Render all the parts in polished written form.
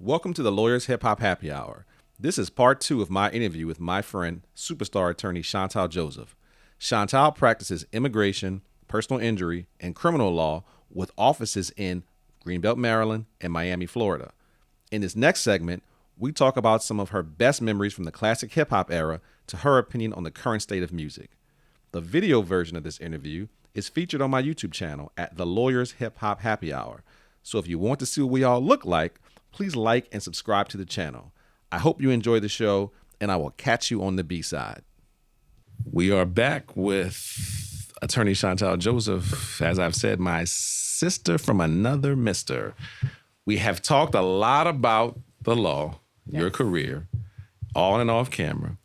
Welcome to the Lawyers Hip Hop Happy Hour. This is part 2 of my interview with my friend, superstar attorney Chantal Joseph. Chantal practices immigration, personal injury, and criminal law with offices in Greenbelt, Maryland, and Miami, Florida. In this next segment, we talk about some of her best memories from the classic hip hop era to her opinion on the current state of music. The video version of this interview is featured on my YouTube channel at the Lawyers Hip Hop Happy Hour. So if you want to see what we all look like, please like and subscribe to the channel. I hope you enjoy the show, and I will catch you on the B-side. We are back with attorney Chantal Joseph, as I've said, my sister from another mister. We have talked a lot about the law, your career, on and off camera.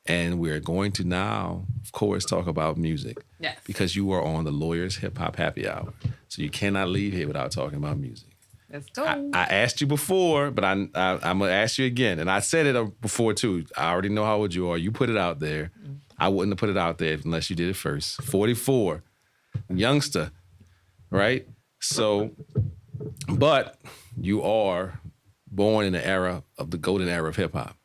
And we're going to now, of course, talk about music. Yes. Because you are on the Lawyers Hip Hop Happy Hour. So you cannot leave here without talking about music. Let's go. I asked you before, but I'm going to ask you again. And I said it before, too. I already know how old you are. You put it out there. I wouldn't have put it out there unless you did it first. 44. Youngster. Right? So, but you are born in the era of the golden era of hip-hop.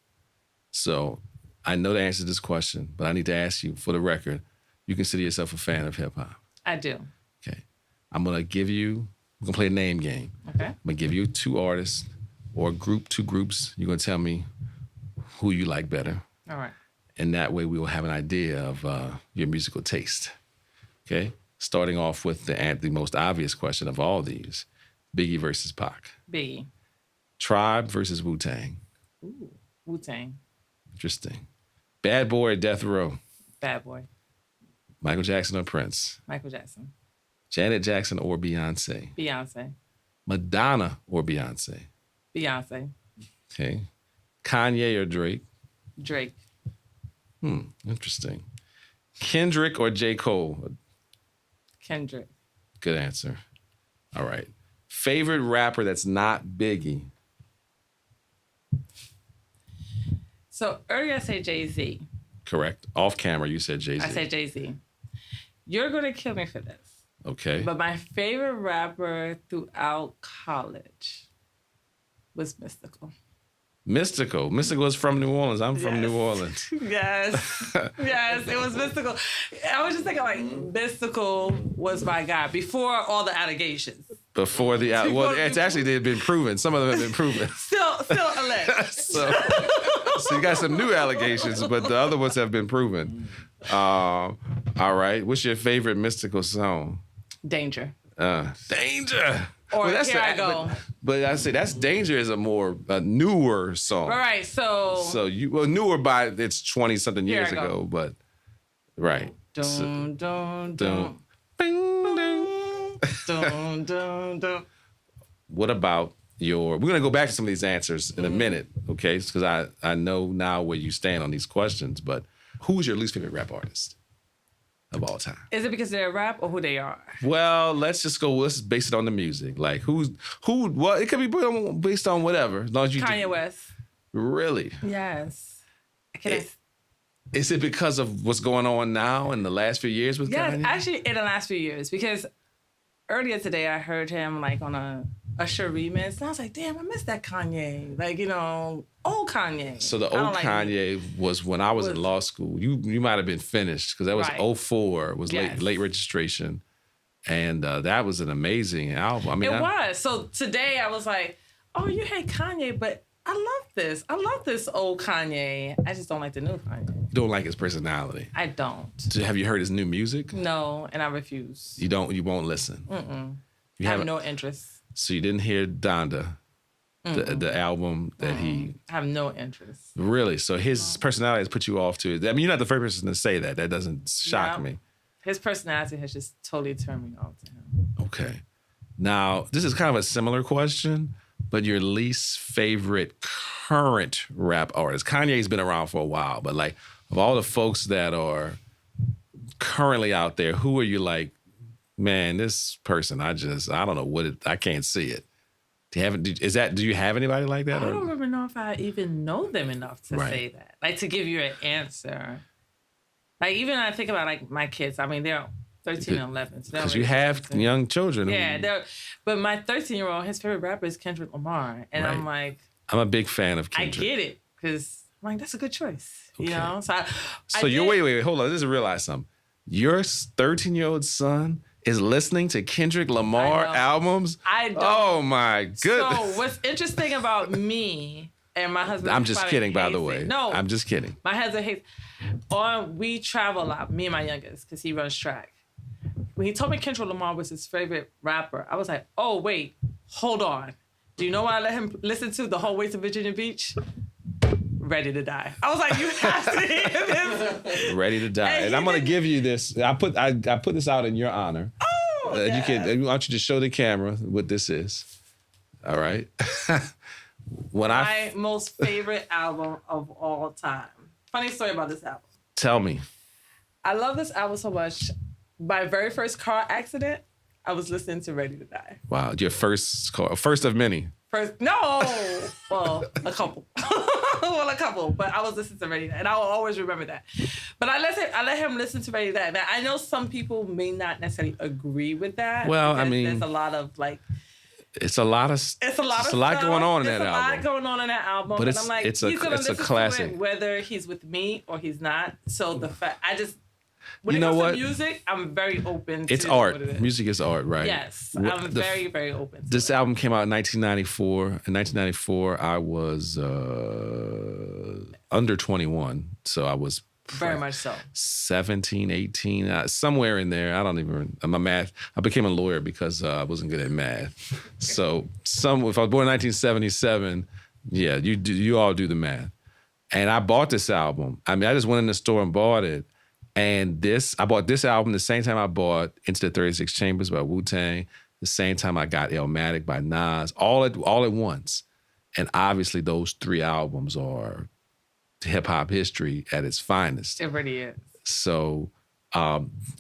So I know the answer to this question, but I need to ask you, for the record, you consider yourself a fan of hip-hop? I do. Okay. I'm going to give you... We're going to play a name game. Okay. I'm going to give you 2 artists or a group, 2 groups. You're going to tell me who you like better. All right. And that way we will have an idea of your musical taste. Okay? Starting off with the most obvious question of all these. Biggie versus Pac. Biggie. Tribe versus Wu-Tang. Ooh, Wu-Tang. Interesting. Bad Boy or Death Row. Bad Boy. Michael Jackson or Prince. Michael Jackson. Janet Jackson or Beyonce. Beyonce. Madonna or Beyonce. Beyonce. Okay. Kanye or Drake. Drake. Interesting. Kendrick or J. Cole. Kendrick. Good answer. All right. Favorite rapper that's not Biggie. So earlier I said Jay-Z. Correct. Off camera, you said Jay-Z. I said Jay-Z. You're going to kill me for this. Okay. But my favorite rapper throughout college was Mystikal. Mystikal is from New Orleans. I'm from New Orleans. Yes. Yes, it was Mystikal. I was just thinking like Mystikal was my guy before all the allegations. Before the... Well, it's actually, they've been proven. Some of them have been proven. Still alleged. So you got some new allegations, but the other ones have been proven. All right. What's your favorite Mystikal song? Danger. Danger. Or well, Here I Go. But I say that's Danger is a newer song. All right, so newer by it's 20-something years ago, but right. Dun, dun, dun. Bing, ding. Dun, dun, dun. What about we're going to go back to some of these answers in a minute, okay? Because I know now where you stand on these questions, but who's your least favorite rap artist of all time? Is it because they're rap or who they are? Well, let's base it on the music. Like who, it could be based on whatever. As long as you Kanye West. Really? Yes. Is it because of what's going on now in the last few years with Kanye? Yes, actually in the last few years. Because earlier today I heard him like on a Usher remix. And I was like, damn, I miss that Kanye. Like, old Kanye. So the old Kanye was when I was in law school. You might have been finished because that was 2004. Was late registration. And that was an amazing album. I mean, it was. So today I was like, oh, you hate Kanye, but I love this. I love this old Kanye. I just don't like the new Kanye. You don't like his personality. I don't. So have you heard his new music? No, and I refuse. You don't. You won't listen. I have no interest. So you didn't hear Donda, the album that he... I have no interest. Really? So his personality has put you off to it. I mean, you're not the first person to say that. That doesn't shock me. His personality has just totally turned me off to him. Okay. Now, this is kind of a similar question, but your least favorite current rap artist. Kanye's been around for a while, but like of all the folks that are currently out there, who are you like, man, this person, I don't know I can't see it. Do you have anybody like that? I don't even know if I even know them enough to say that. Like to give you an answer. Like even when I think about like my kids, I mean, they're 13 and 11. So because you have young children. Yeah, but my 13-year-old, his favorite rapper is Kendrick Lamar. And Right. I'm like... I'm a big fan of Kendrick. I get it, because I'm like, that's a good choice. Okay. You know? So you're... Wait, hold on. Just realize something. Your 13-year-old son is listening to Kendrick Lamar albums? I don't. Oh, my goodness. So what's interesting about me and my husband... I'm just kidding, by the way. No. I'm just kidding. My husband hates... we travel a lot, me and my youngest, because he runs track. When he told me Kendrick Lamar was his favorite rapper, I was like, oh, wait, hold on. Do you know what I let him listen to the whole way to Virginia Beach? Ready to Die. I was like, you have to hear this. Ready to Die. And I'm going to give you this. I put this out in your honor. Oh, I want you to show the camera what this is. All right? My most favorite album of all time. Funny story about this album. Tell me. I love this album so much. My very first car accident, I was listening to Ready to Die. Wow, your first car, first of many. No, well, a couple. But I was listening to Ready to Die, and I will always remember that. But I let him listen to Ready to Die. Now, I know some people may not necessarily agree with that. Well, I mean, there's a lot of like... It's a lot going on in that album. There's a lot going on in that album. But I'm like, it's he's gonna listen a classic. to it whether he's with me or he's not. So the fact, when you it know comes what? to music, I'm very open it's to art. what it is. Music is art, right? Yes. I'm very, very open to This it. album came out in 1994. In 1994, I was under 21. So I was very much so. 17, 18, somewhere in there. I don't even, my math. I became a lawyer because I wasn't good at math. So if I was born in 1977, yeah, you all do the math. And I bought this album. I mean, I just went in the store and bought it. And I bought this album the same time I bought Into the 36 Chambers by Wu-Tang, the same time I got Illmatic by Nas, all at once. And obviously those three albums are hip-hop history at its finest. It really is. So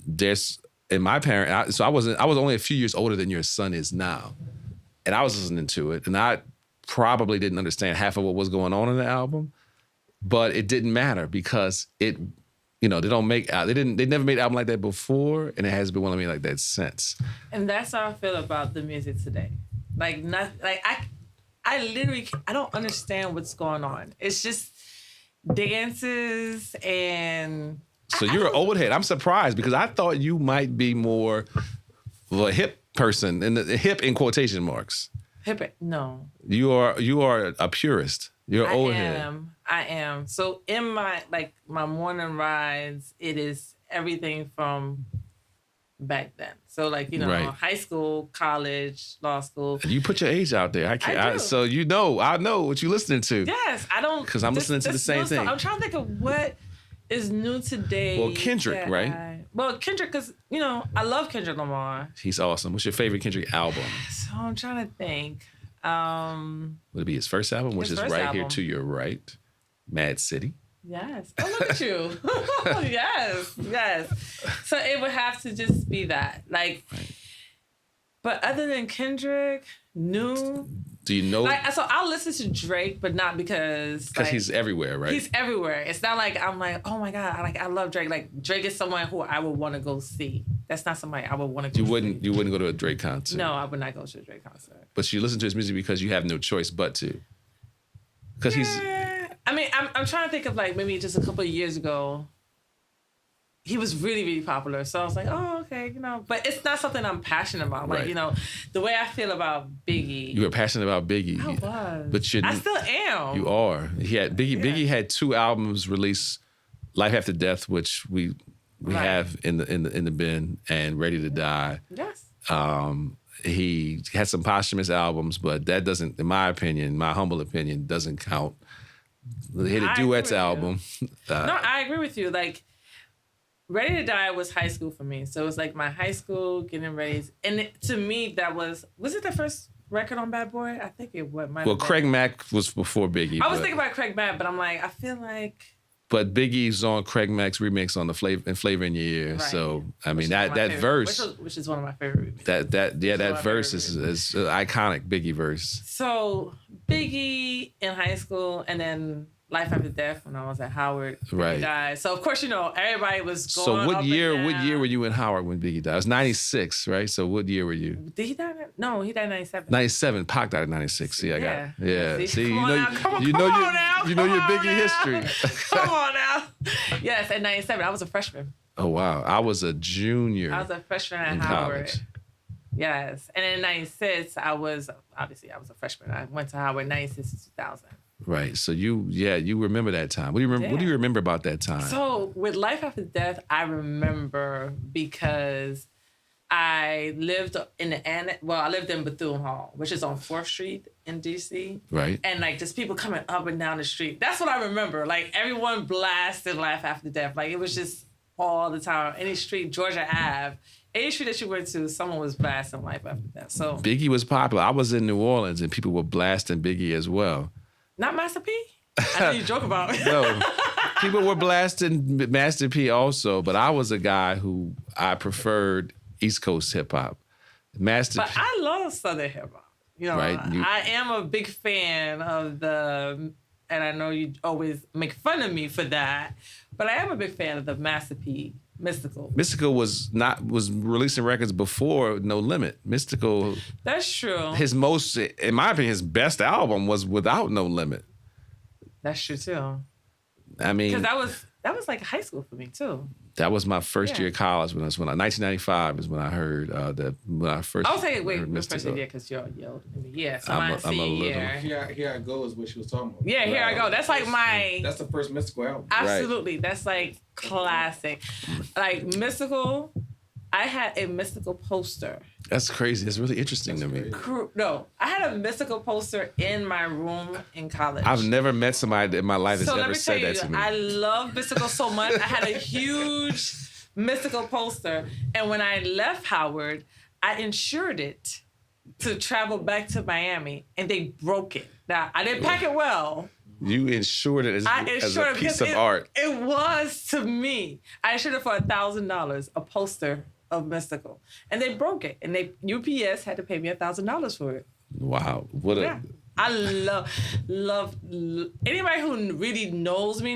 there's, in my parent, I was only a few years older than your son is now. And I was listening to it, and I probably didn't understand half of what was going on in the album, but it didn't matter because it... they never made an album like that before, and it hasn't been one of me like that since. And that's how I feel about the music today. I literally, I don't understand what's going on. It's just dances and... So you're an old head. I'm surprised because I thought you might be more of a hip person, and the hip in quotation marks. Hip, no. You are a purist. You're an old head. I am. So in my morning rides, it is everything from back then. So right. High school, college, law school. You put your age out there. I can't. I do. So I know what you're listening to. Yes, I don't. Because I'm listening to the same thing. I'm trying to think of what is new today. Well, Kendrick, right? Kendrick, because I love Kendrick Lamar. He's awesome. What's your favorite Kendrick album? So I'm trying to think. Would it be his first album, which is right here to your right? Mad City. Yes. Oh, look at you. Yes. So it would have to just be that. Right. But other than Kendrick, new. Do you know? So I'll listen to Drake, but not because he's everywhere, right? He's everywhere. It's not like I'm like, oh my God, I love Drake. Like Drake is someone who I would want to go see. That's not somebody I would want to go see. You wouldn't go to a Drake concert? No, I would not go to a Drake concert. But you listen to his music because you have no choice but to. Because he's... I mean, I'm trying to think of maybe just a couple of years ago, he was really, really popular. So I was like, oh, okay, But it's not something I'm passionate about. Right. The way I feel about Biggie. You were passionate about Biggie. I was. But I still am. You are. Biggie had 2 albums released, Life After Death, which we have in the bin, and Ready to Die. Yes. He had some posthumous albums, but that doesn't, in my opinion, my humble opinion, doesn't count. He had a duets album. No, I agree with you. Ready to Die was high school for me. So it was my high school getting ready. And to me, that was it the first record on Bad Boy? I think it might have been. Well, Craig Mack was before Biggie. I was thinking about Craig Mack, but I'm I feel like... But Biggie's on Craig Mack's remix on the Flavor in Your Ear. Right. So, I mean, that verse... Which is one of my favorite remixes. That verse is an iconic Biggie verse. So, Biggie in high school, and then Life After Death when I was at Howard. Right. He died. So of course, everybody was going. So what up year? and What down. year were you in Howard when Biggie died? It was 96, right? So what year were you? Did he die? No, he died in 97. 97. Pac died in 96. See, I got it. Yeah. See, come you on know, now. Come on you know now. you know your Come on Biggie now. history. Come on now. Yes, at 97, I was a freshman. Oh wow, I was a junior. I was a freshman at in Howard. college. Yes, and in 96, I was a freshman. I went to Howard 96 to 2000. Right. So you remember that time. What do you remember? What do you remember about that time? So with Life After Death, I remember because I lived I lived in Bethune Hall, which is on 4th Street in DC. Right. And like just people coming up and down the street. That's what I remember. Like everyone blasted Life After Death. Like it was just all the time. Any street, Georgia Ave, any street that you went to, someone was blasting Life After Death. So Biggie was popular. I was in New Orleans and people were blasting Biggie as well. not Master P? I know you joke about it. No. People were blasting Master P also, but I was a guy who I preferred East Coast hip hop. Master But P. I love Southern hip hop. Right. I am a big fan of and I know you always make fun of me for that, but I am a big fan of the Master P, Mystikal. Mystikal was releasing records before No Limit. Mystikal, That's true. in my opinion, his best album was Without No Limit. That's true too. I mean, Because that was like high school for me too. that was my first year of college when 1995 is when I heard when I first. I was saying, wait, heard the first Mystikal. year because you're older than me. Yeah, so I'm my a senior little- year. Here I Go is what she was talking about. Yeah, Here I Go. That's like That's the first Mystikal album. absolutely. That's like classic. Like Mystikal. I had a Mystikal poster. That's crazy. It's really interesting to me. No, I had a Mystikal poster in my room in college. I've never met somebody in my life that's so let ever me tell said you, that to me. I love Mystikal so much. I had a huge Mystikal poster, and when I left Howard, I insured it to travel back to Miami, and they broke it. Now I didn't pack it well. You insured it as I a insured it piece because of art. It was to me. I insured it for $1,000, a poster of Mystikal, and they broke it, and UPS had to pay me $1,000 for it. Wow. What a. Yeah. I love anybody who really knows me. I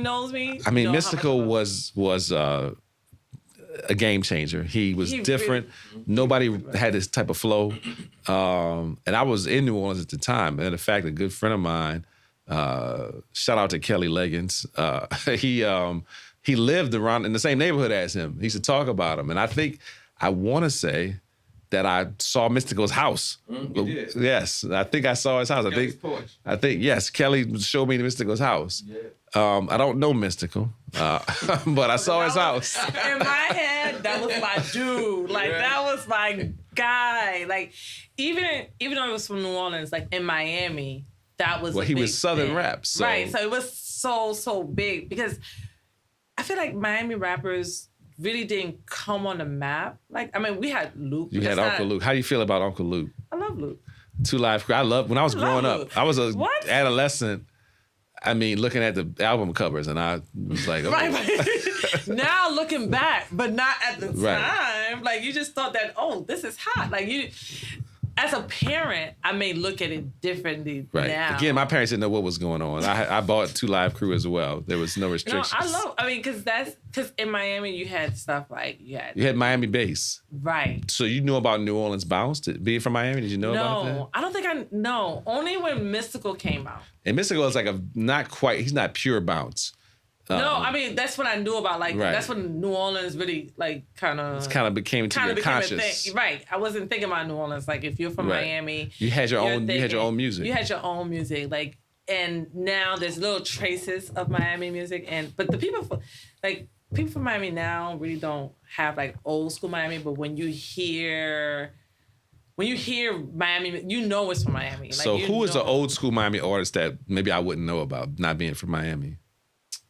mean, know how much Mystikal I love was a game changer. He was different. Nobody had this type of flow. And I was in New Orleans at the time. And in fact, a good friend of mine, shout out to Kelly Leggins, he lived around in the same neighborhood as him. He used to talk about him. And I want to say that I saw Mystikal's house. You did. Yes, I think I saw his house. Kelly's porch. I think yes, Kelly showed me Mystikal's house. Yeah. I don't know Mystikal, but I saw his house. In my head, that was my dude. Like that was my guy. Like even though it was from New Orleans, like in Miami, that was. Well, a he big was Southern thing. rap, so. Right. So it was so big because I feel like Miami rappers really didn't come on the map. Like I mean, we had Luke. You had Uncle Luke. How do you feel about Uncle Luke? I love Luke. 2 Live Crew. I love when I was growing Luke. up. I was a What? adolescent. I mean, looking at the album covers, and I was like, oh. Right. Now looking back, but not at the Right. time. Like you just thought that, oh, this is hot. Like you, as a parent, I may look at it differently Right. now. Again, my parents didn't know what was going on. I bought 2 Live Crew as well. There was no No, restrictions. because in Miami you had stuff like you had Miami bass. right. So you knew about New Orleans Bounce? Being from Miami, did you know about that? No, I don't think I no. Only when Mystikal came out. And Mystikal is like he's not pure bounce. No, I mean that's when I knew about like Right. that's when New Orleans really like kind of became to your became conscious. a thing. Right. I wasn't thinking about New Orleans. Like if you're from Right. Miami, You had your you're own. You had your thinking- own music. You had your own music. Like and now there's little traces of Miami music but the people from Miami now really don't have like old school Miami. But when you hear Miami, you know it's from Miami. Like, So you who is the know. old school Miami artist that maybe I wouldn't know about, not being from Miami?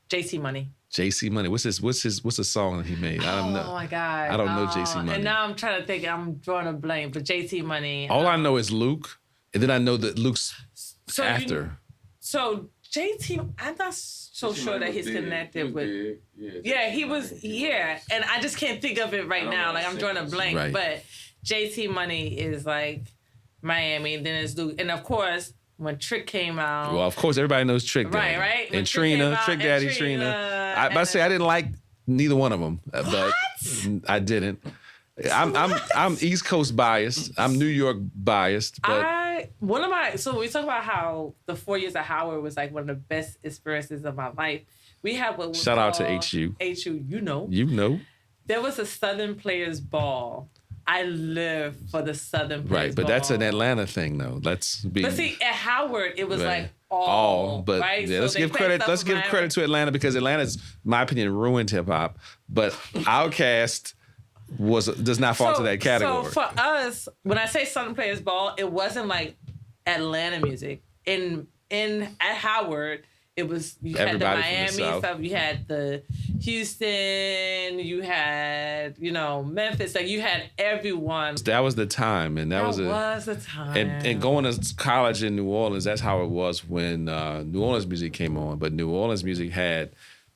JC Money. JC Money. What's the song that he made? I don't know. Oh my God. I don't know JC Money. And now I'm trying to think. I'm drawing a blank. But JC Money. All I know is Luke, and then I know that Luke's So after. So JT, I'm not so sure that he's connected with. Yeah, he was. Yeah, and I just can't think of it right now. Like I'm drawing a blank. Right. But JT Money is like Miami. Then it's Luke, and of course when Trick came out. Well, of course, everybody knows Trick Daddy. Right. When And Trick came Trina, out, Trick and Daddy, Trina, Trina. and I say I didn't like neither one of them, but I didn't. I'm East Coast biased. I'm New York biased, but so we talk about how the 4 years at Howard was like one of the best experiences of my life. We have what was shout out to called HU. HU, you know. There was a Southern Players Ball. I live for the Southern Players right, but Ball. that's an Atlanta thing, though. But see, at Howard, it was like but right? Yeah, so let's give credit. Let's give credit to Atlanta because Atlanta's, in my opinion, ruined hip hop. But Outkast does not fall into that category. So for us, when I say Southern Players Ball, it wasn't like Atlanta music. At Howard, it was Everybody had the from the Miami South. stuff, you had the Houston, you had Memphis, like you had everyone. That was the time, and that was the time. And going to college in New Orleans, that's how it was when New Orleans music came on. But New Orleans music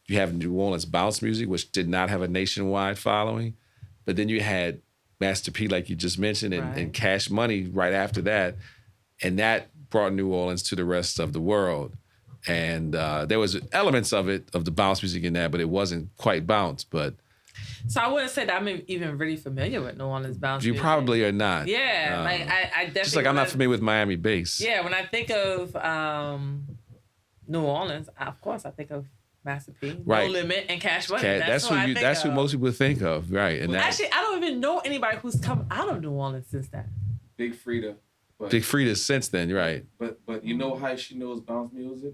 you have New Orleans bounce music, which did not have a nationwide following. But then you had Master P, like you just mentioned, and Cash Money right after that. And that brought New Orleans to the rest of the world. And there was elements of the bounce music in that, but it wasn't quite bounce. But so I wouldn't say that I'm even really familiar with New Orleans bounce you music. probably are not. Yeah, I definitely. Just like I'm not familiar with Miami bass. Yeah, when I think of New Orleans, of course I think of Master P, right. No Limit, and Cash Money. That's who most people think of, right? And actually, I don't even know anybody who's come out of New Orleans since that. Big Frida. Big Frida since then, right? But you know how she knows bounce music?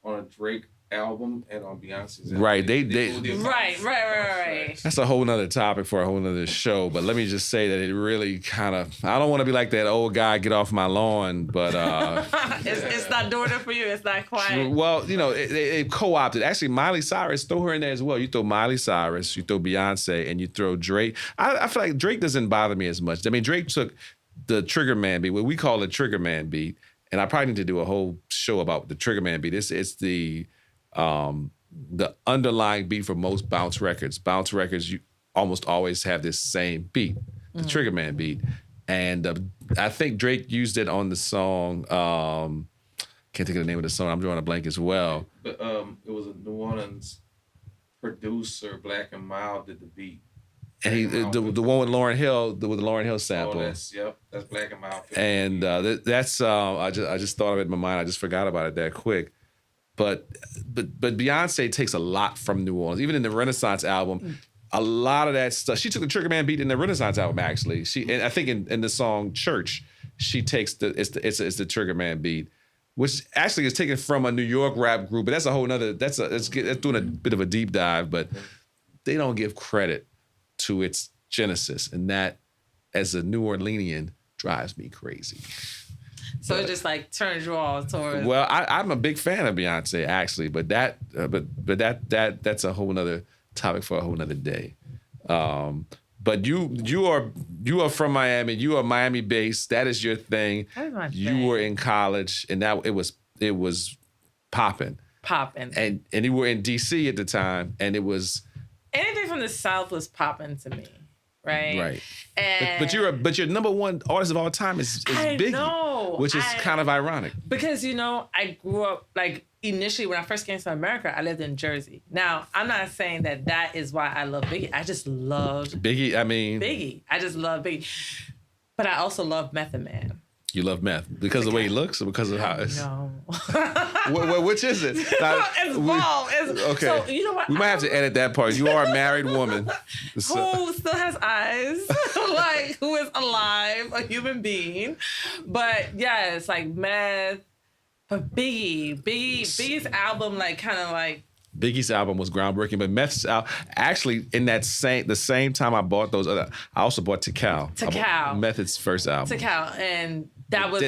On a Drake album and on Beyonce's album. Right, they right. That's a whole nother topic for a whole nother show. But let me just say that it really kind of, I don't want to be like that old guy, get off my lawn, but it's not doing it for you. It's not quite. Well, it co-opted. Actually, Miley Cyrus, throw her in there as well. You throw Miley Cyrus, you throw Beyonce, and you throw Drake. I feel like Drake doesn't bother me as much. I mean, Drake took the Trigger Man beat, what we call the Trigger Man beat. And I probably need to do a whole show about the Trigger Man beat. It's the underlying beat for most bounce records. Bounce records, you almost always have this same beat, the Trigger Man beat. And I think Drake used it on the song, can't think of the name of the song, I'm drawing a blank as well. But it was a New Orleans producer, Black and Mild, did the beat. And he the one with Lauryn Hill, with the Lauryn Hill sample. That's Black and Mild. And that's I just thought of it in my mind. I just forgot about it that quick. But Beyonce takes a lot from New Orleans. Even in the Renaissance album, a lot of that stuff. She took the Trigger Man beat in the Renaissance album. Actually, and I think in the song Church, she takes it's the Trigger Man beat, which actually is taken from a New York rap group. But that's a whole nother. That's doing a bit of a deep dive. But they don't give credit to its genesis, and that, as a New Orleanian, drives me crazy. So it just like turns you all towards. Well, I'm a big fan of Beyonce, actually, but that's a whole nother topic for a whole nother day. But you are from Miami. You are Miami based. That is your thing. That is my you thing. were in college, and that it was popping. And you were in DC at the time, and it was. Anything from the South was popping to me, right? Right. And But your number one artist of all time is Biggie, know. which is kind of ironic. Because I grew up initially when I first came to America, I lived in Jersey. Now I'm not saying that is why I love Biggie. I just loved Biggie. I mean, Biggie. I just love Biggie, but I also love Method Man. You love meth because of the way he looks, or because of how it's. No. Which is it? It's both. Okay. So you know what? We might have to edit that part. You are a married woman. Who still has eyes, who is alive, a human being. But yeah, it's like meth. But Biggie's album, Biggie's album was groundbreaking, but Meth's album, actually in the same time I bought those other, I also bought Tikal. Method's first album. Tikal, and that was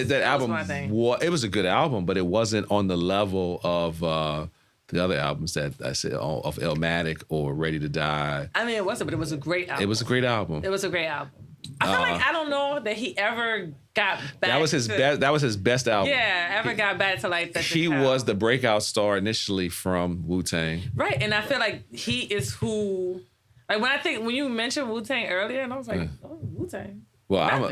my thing. It was a good album, but it wasn't on the level of the other albums that I said of Illmatic or Ready to Die. I mean, it wasn't, but it was a great album. It was a great album. I feel like I don't know that he ever got back. That was his best. That was his best album. Yeah, got back to the. He was the breakout star initially from Wu-Tang. Right, and I feel like he is who. When you mentioned Wu-Tang earlier, and I was like, oh, Wu-Tang. Well,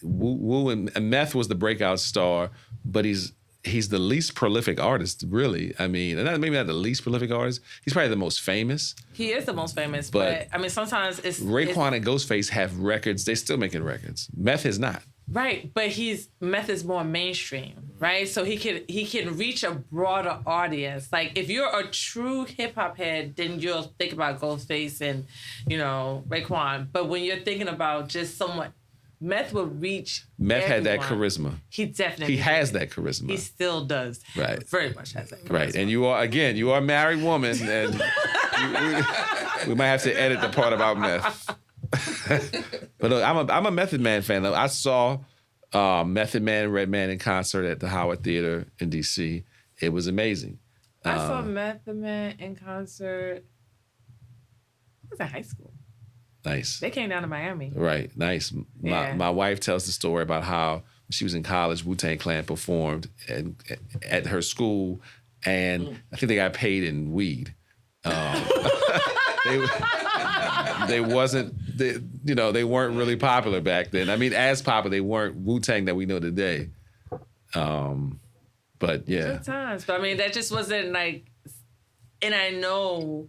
Wu and Meth was the breakout star. but he's the least prolific artist, really. I mean, and maybe not the least prolific artist. He's probably the most famous. He is the most famous, but I mean, sometimes Raekwon and Ghostface have records. They're still making records. Meth is not. Right, but Meth is more mainstream, right? So he can reach a broader audience. Like if you're a true hip hop head, then you'll think about Ghostface and Raekwon. But when you're thinking about just someone, Meth will reach. Meth everyone. had that charisma. He definitely has that charisma. He still does. Right, very much has that charisma. Right, and you are a married woman, and we might have to edit the part about Meth. But look, I'm a Method Man fan. I saw Method Man and Redman in concert at the Howard Theater in D.C. It was amazing. I saw Method Man in concert. I was in high school. Nice. They came down to Miami. Right, nice. Yeah. My wife tells the story about how when she was in college, Wu-Tang Clan performed at her school, and I think they got paid in weed. They weren't really popular back then. I mean, as popular, they weren't Wu-Tang that we know today. But yeah. Good times. But I mean, that just wasn't like, and I know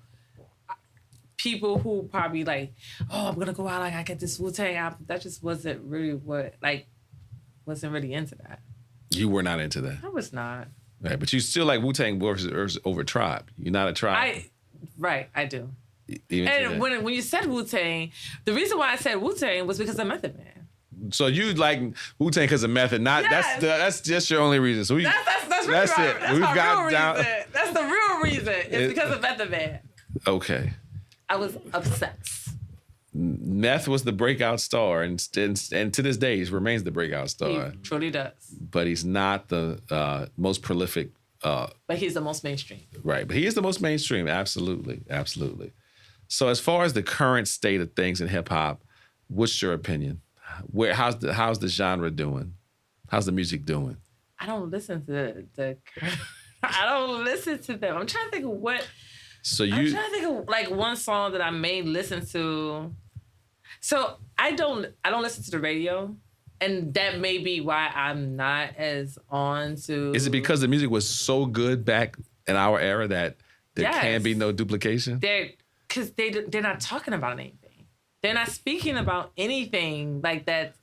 people who probably like, oh, I'm gonna go out, like I get this Wu-Tang album. That just wasn't really wasn't really into that. You were not into that? I was not. Right, but you still like Wu-Tang over Tribe. You're not a Tribe. I do. Even and when you said Wu-Tang, the reason why I said Wu-Tang was because of Method Man. So you like Wu-Tang because of Method? Not yes. That's just your only reason. So that's really it. That's We've my got real down. Reason. That's the real reason. It's because of Method Man. Okay. I was obsessed. Meth was the breakout star, and to this day, he remains the breakout star. He truly does. But he's not the most prolific. But he's the most mainstream. Right, but he is the most mainstream. Absolutely, absolutely. So as far as the current state of things in hip hop, what's your opinion? How's the genre doing? How's the music doing? I don't listen to I don't listen to them. I'm trying to think of what. I'm trying to think of like one song that I may listen to. So I don't listen to the radio, and that may be why I'm not as on to. Is it because the music was so good back in our era that there can be no duplication? Because they're not talking about anything. They're not speaking about anything like that.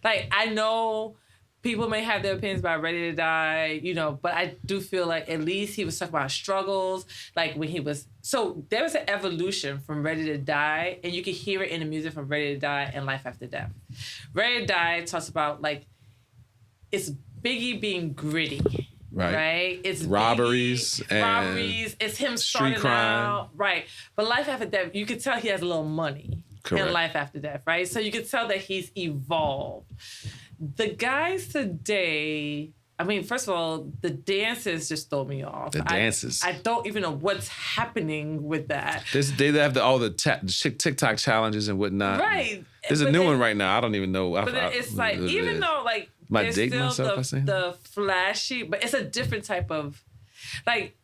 Like I know people may have their opinions about Ready to Die, but I do feel like at least he was talking about struggles. Like when he was, so there was an evolution from Ready to Die, and you can hear it in the music from Ready to Die and Life After Death. Ready to Die talks about like, it's Biggie being gritty. Right? It's robberies. It's him starting out. Right. But Life After Death, you could tell he has a little money. Correct. In Life After Death, right? So you could tell that he's evolved. The guys today, I mean, first of all, the dances just throw me off. The dances. I don't even know what's happening with that. They have all the TikTok challenges and whatnot. Right. There's a new one right now. I don't even know. But it's like, even though like, there's still the flashy, but it's a different type of, like,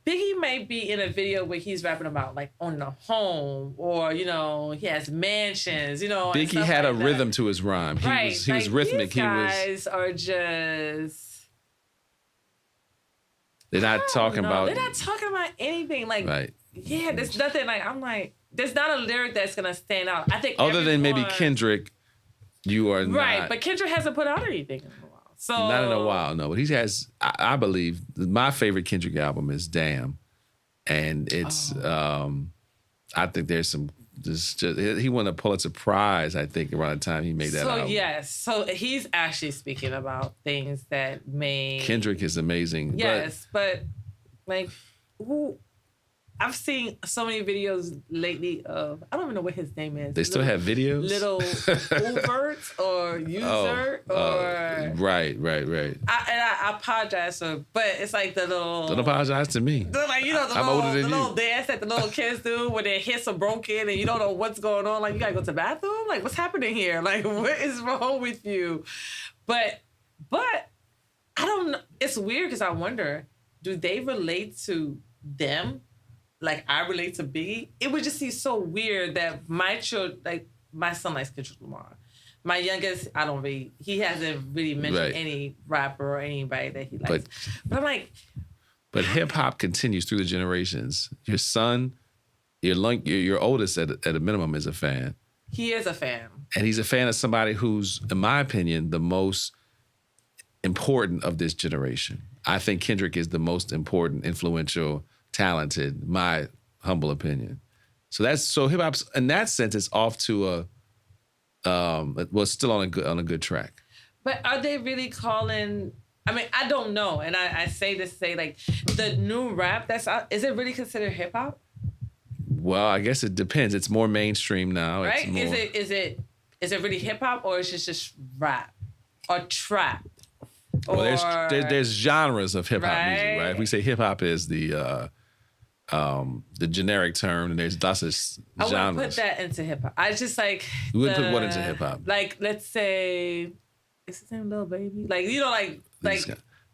Biggie may be in a video where he's rapping about like owning a home, or he has mansions, Biggie had a rhythm to his rhyme. He was rhythmic. These guys are just. They're not talking about. They're not talking about anything. Like, right. Yeah, there's nothing. Like, I'm like, there's not a lyric that's gonna stand out. I think other than maybe Kendrick, you are right. not. But Kendrick hasn't put out anything in a while. So not in a while, no. But he has. I believe my favorite Kendrick album is Damn, and it's. I think there's some. He won a Pulitzer Prize, I think, around the time he made that album. Yes, so he's actually speaking about things that may. Kendrick is amazing. Yes, but like, who? I've seen so many videos lately of, I don't even know what his name is. They still have videos? Little Ubert or User or... Right. I apologize for, but it's like the little... Don't apologize to me. Like, the little dance that the little kids do when their hips are broken and you don't know what's going on. Like, you gotta go to the bathroom? Like, what's happening here? Like, what is wrong with you? But I don't know. It's weird because I wonder, do they relate to them? Like I relate to Biggie, it would just seem so weird that my son likes Kendrick Lamar. My youngest, I don't read. He hasn't really mentioned any rapper or anybody that he likes. But I'm like... But hip-hop continues through the generations. Your son, your oldest at a minimum is a fan. He is a fan. And he's a fan of somebody who's, in my opinion, the most important of this generation. I think Kendrick is the most important, influential, talented, my humble opinion. So hip-hop's, in that sense, it's off to still on a good track. But are they really calling... I mean, I don't know. And I say this to say, like, the new rap that's out, is it really considered hip-hop? Well, I guess it depends. It's more mainstream now. Right? It's more... Is it really hip-hop or is it just rap? Or trap? Well, there's genres of hip-hop music, right? If we say hip-hop is the generic term, and there's lots of genres. I wouldn't put that into hip-hop. I just like... You wouldn't put what into hip-hop? Like, let's say... Is his name Lil Baby? Like, you know, like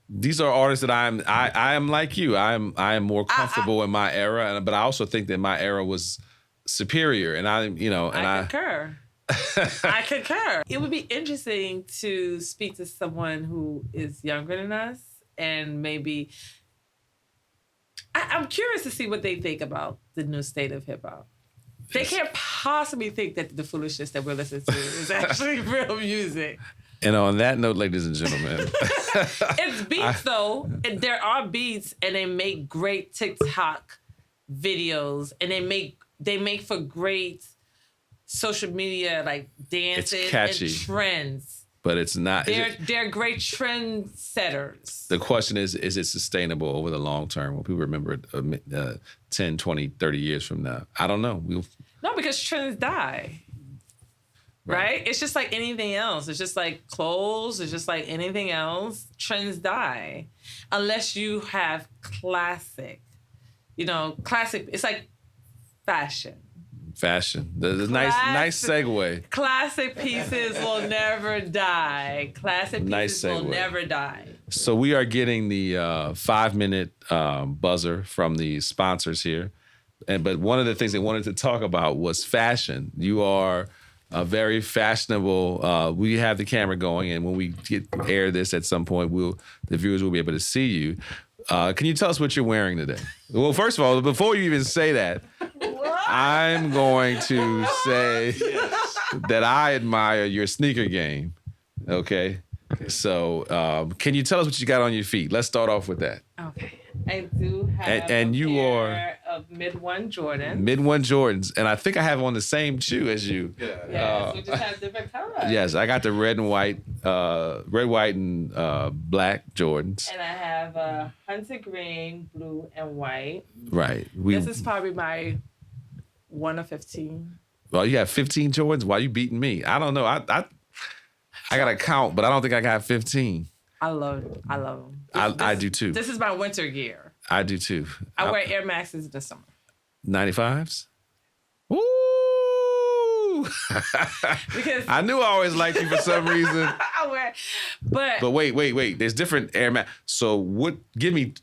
these are artists that I am like you. I am more comfortable in my era, but I also think that my era was superior. And I concur. I concur. It would be interesting to speak to someone who is younger than us, and maybe I'm curious to see what they think about the new state of hip hop. They can't possibly think that the foolishness that we're listening to is actually real music. And on that note, ladies and gentlemen. It's beats, though. There are beats, and they make great TikTok videos, and they make for great social media, like, dances and trends. But it's not... They're great trend setters. The question is it sustainable over the long term? Will people remember it 10, 20, 30 years from now? I don't know. No, because trends die. Right? It's just like anything else. It's just like clothes. It's just like anything else. Trends die. Unless you have classic. Classic. It's like fashion. The nice segue. Classic pieces will never die. Classic pieces will never die. So we are getting the 5-minute buzzer from the sponsors here. But one of the things they wanted to talk about was fashion. You are... very fashionable. We have the camera going, and when we air this at some point, the viewers will be able to see you. Can you tell us what you're wearing today? Well, first of all, before you even say that, I'm going to say that I admire your sneaker game. Okay? So, can you tell us what you got on your feet? Let's start off with that. Okay. I do have of Mid 1 Jordans. Mid 1 Jordans. And I think I have on the same shoe as you. Yeah. We just have different colors. Yes, I got the red, white, and black Jordans. And I have hunter green, blue, and white. Right. This is probably my 1 of 15. Well, you have 15 Jordans? Why are you beating me? I don't know. I got to count, but I don't think I got 15. I love them. I do too. This is my winter gear. I do too. I wear Air Maxes in the summer. 95s? Ooh! Because I knew I always liked you for some reason. But wait. There's different Air Max. So what? Give me.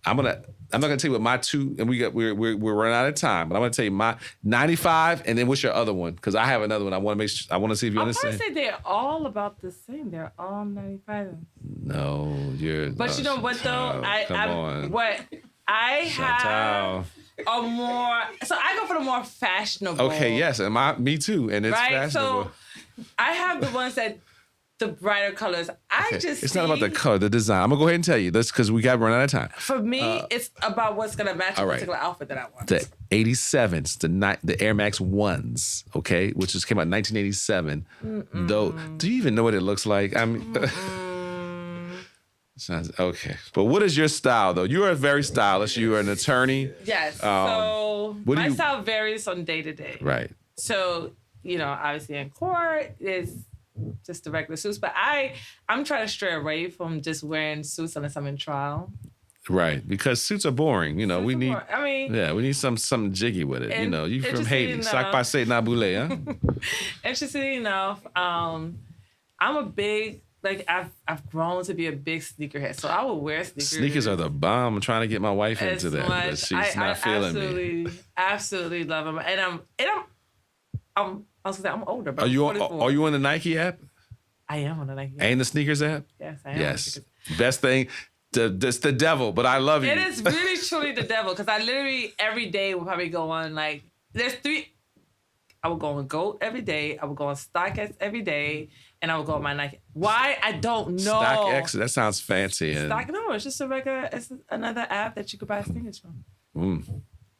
I'm not gonna tell you what my two, and we're running out of time. But I'm gonna tell you my 95, and then what's your other one? Because I have another one. I want to I want to see if you understand. I say they're all about the same. They're all 95. No, you're. But you know what though? Come on. What I have a more. So I go for the more fashionable. Okay. Yes, and me too. And it's fashionable. So I have the ones that. The brighter colors. It's not about the color, the design. I'm going to go ahead and tell you this because we got to run out of time. For me, it's about what's going to match a particular outfit that I want. The 87s, the Air Max 1s, okay, which just came out in 1987. Though, do you even know what it looks like? I mean, sounds okay. But what is your style, though? You are very stylish. You are an attorney. Yes. So my style varies on day to day. Right. So, obviously in court is just the regular suits, but I'm trying to stray away from just wearing suits unless I'm in trial. Right, because suits are boring. We need. We need something jiggy with it. You from Haiti, sac passe naboule, huh? Interesting enough, I'm a big I've grown to be a big sneakerhead, so I will wear sneakers. Sneakers are the bomb. I'm trying to get my wife into that, but she's not feeling me. Absolutely love them, and I was gonna say I'm older, but Are you I'm 44. are you on the Nike app I am on the Nike. and the sneakers app? Yes, I am. Yes. Best thing. It's the devil, but I love you. It is really truly the devil because I literally every day will probably go on like there's 3. I would go on GOAT every day. I would go on StockX every day, and I would go on my Nike. Why? I don't know. StockX. That sounds fancy. And No, it's just a regular. It's another app that you could buy sneakers from.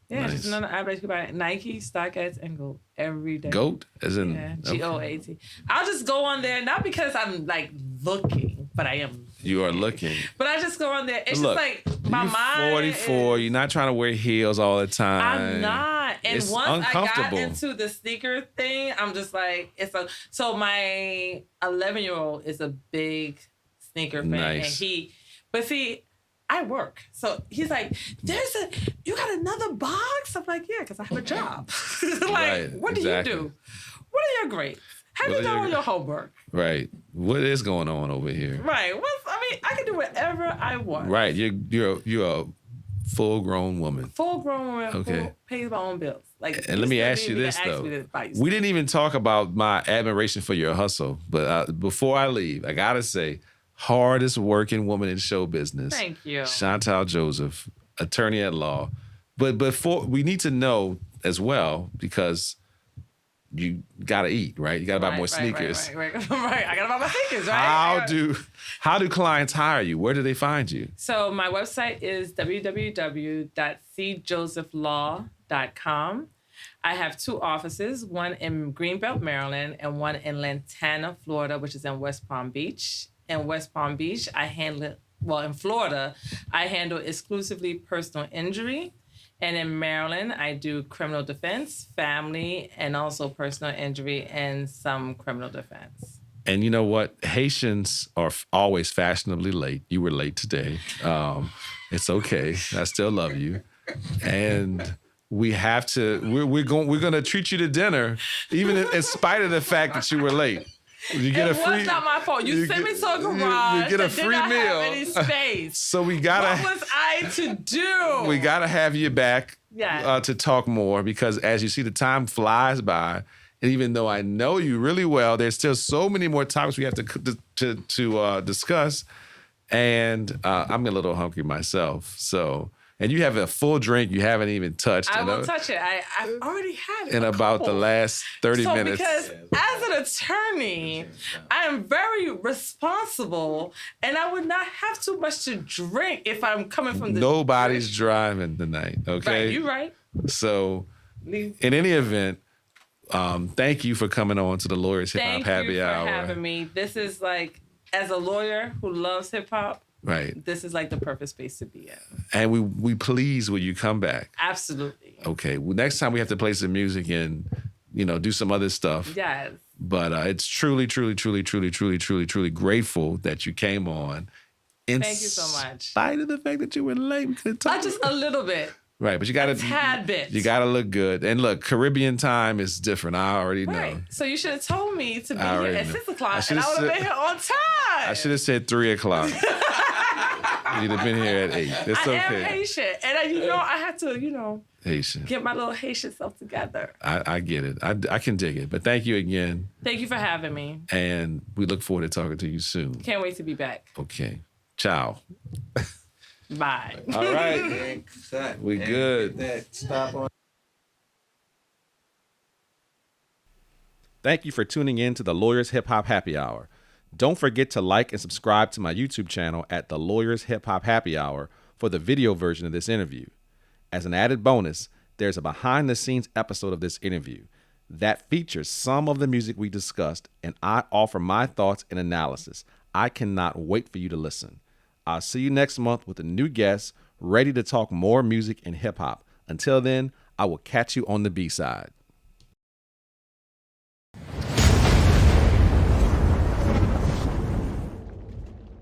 Yeah, nice. it's just another app that you could buy Nike, StockX, and GOAT every day. GOAT, as in GOAT. I'll just go on there not because I'm like looking, but I am. You are looking. But I just go on there. It's Look, just like my you're mind. 44. You're not trying to wear heels all the time. I'm not. And it's once I got uncomfortable. into the sneaker thing, I'm just like, so my 11-year-old is a big sneaker fan. Nice. And but see, I work. So he's like, you got another box? I'm like, yeah, because I have a job. Like, Right, what do exactly. you do? What are your grades? Have you done all your homework? Right. What is going on over here? Right. I can do whatever I want. Right. You're a full grown woman. Full grown woman. Okay. Pays my own bills. Like, And let me ask you this though. We didn't even talk about my admiration for your hustle, but before I leave, I gotta say, hardest working woman in show business. Thank you. Chantal Joseph, attorney at law. But before we need to know as well Right. because you gotta eat, right? You gotta buy more sneakers. Right. I gotta buy my sneakers, right? How do clients hire you? Where do they find you? So my website is www.cjosephslaw.com. I have 2 offices, one in Greenbelt, Maryland, and one in Lantana, Florida, which is in West Palm Beach. In West Palm Beach, in Florida, I handle exclusively personal injury. And in Maryland, I do criminal defense, family, and also personal injury and some criminal defense. And you know what? Haitians are always fashionably late. You were late today. It's okay. I still love you. And we have to. We're going to treat you to dinner, even in spite of the fact that you were late. You get it was not my fault. You sent me to a garage. You get a free did not meal. Have any space. So we gotta. What was I to do? We gotta have you back to talk more because, as you see, the time flies by. And even though I know you really well, there's still so many more topics we have to discuss. And I'm a little hungry myself. So. And you have a full drink you haven't even touched. I will touch it. I've already had it. In about the last 30 minutes. Because as an attorney, I am very responsible and I would not have too much to drink if I'm coming from the... Nobody's driving tonight, okay? Right, you're right. So, in any event, thank you for coming on to the Lawyers Hip Hop Happy Hour. Thank you for having me. This is like, as a lawyer who loves hip hop, right. This is like the perfect space to be in. And we please will you come back? Absolutely. Okay. Well, next time we have to play some music and, do some other stuff. Yes. But it's truly grateful that you came on. Thank you so much. In spite of the fact that you were late. We couldn't talk. Not just a little bit. Right, but you got to tad bit. You got to look good. And look, Caribbean time is different. I already know. Right. So you should have told me to be here at 6 o'clock, and I would have been here on time. I should have said 3 o'clock. You'd have been here at 8. It's okay. I am Haitian, and I had to, Haitian. get my little Haitian self together. I get it. I can dig it. But thank you again. Thank you for having me. And we look forward to talking to you soon. Can't wait to be back. Okay. Ciao. Bye. All right. We good. Stop on. Thank you for tuning in to the Lawyers Hip Hop Happy Hour. Don't forget to like and subscribe to my YouTube channel at the Lawyers Hip Hop Happy Hour for the video version of this interview. As an added bonus, there's a behind the scenes episode of this interview that features some of the music we discussed, and I offer my thoughts and analysis. I cannot wait for you to listen. I'll see you next month with a new guest ready to talk more music and hip hop. Until then, I will catch you on the B-side.